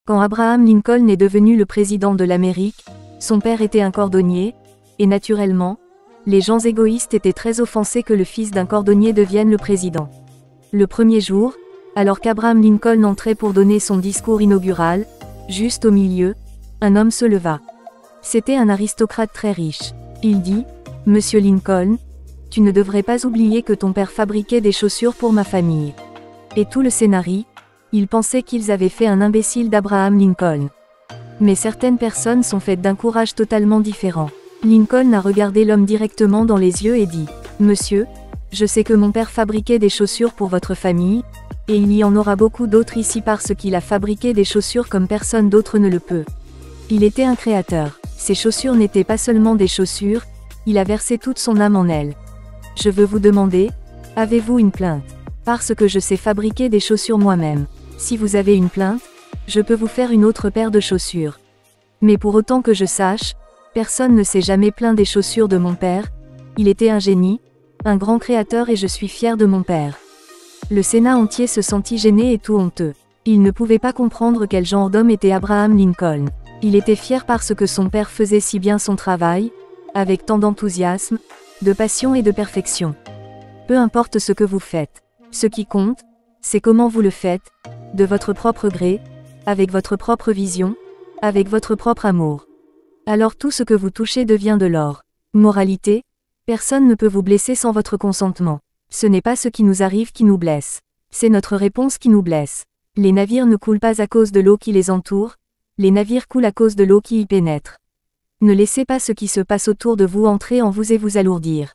Quand Abraham Lincoln est devenu le président de l'Amérique, son père était un cordonnier, et naturellement, les gens égoïstes étaient très offensés que le fils d'un cordonnier devienne le président. Le premier jour, alors qu'Abraham Lincoln entrait pour donner son discours inaugural, juste au milieu, un homme se leva. C'était un aristocrate très riche. Il dit, « Monsieur Lincoln, tu ne devrais pas oublier que ton père fabriquait des chaussures pour ma famille. » Et tout le Sénat, ils pensaient qu'ils avaient fait un imbécile d'Abraham Lincoln. Mais certaines personnes sont faites d'un courage totalement différent. Lincoln a regardé l'homme directement dans les yeux et dit, « Monsieur, je sais que mon père fabriquait des chaussures pour votre famille, et il y en aura beaucoup d'autres ici parce qu'il a fabriqué des chaussures comme personne d'autre ne le peut. Il était un créateur. Ces chaussures n'étaient pas seulement des chaussures, il a versé toute son âme en elles. Je veux vous demander, avez-vous une plainte? Parce que je sais fabriquer des chaussures moi-même. Si vous avez une plainte, je peux vous faire une autre paire de chaussures. Mais pour autant que je sache, personne ne s'est jamais plaint des chaussures de mon père, il était un génie, un grand créateur et je suis fier de mon père. » Le Sénat entier se sentit gêné et tout honteux. Il ne pouvait pas comprendre quel genre d'homme était Abraham Lincoln. Il était fier parce que son père faisait si bien son travail, avec tant d'enthousiasme, de passion et de perfection. Peu importe ce que vous faites. Ce qui compte, c'est comment vous le faites, de votre propre gré, avec votre propre vision, avec votre propre amour. Alors tout ce que vous touchez devient de l'or. Moralité, personne ne peut vous blesser sans votre consentement. Ce n'est pas ce qui nous arrive qui nous blesse. C'est notre réponse qui nous blesse. Les navires ne coulent pas à cause de l'eau qui les entoure, les navires coulent à cause de l'eau qui y pénètre. Ne laissez pas ce qui se passe autour de vous entrer en vous et vous alourdir.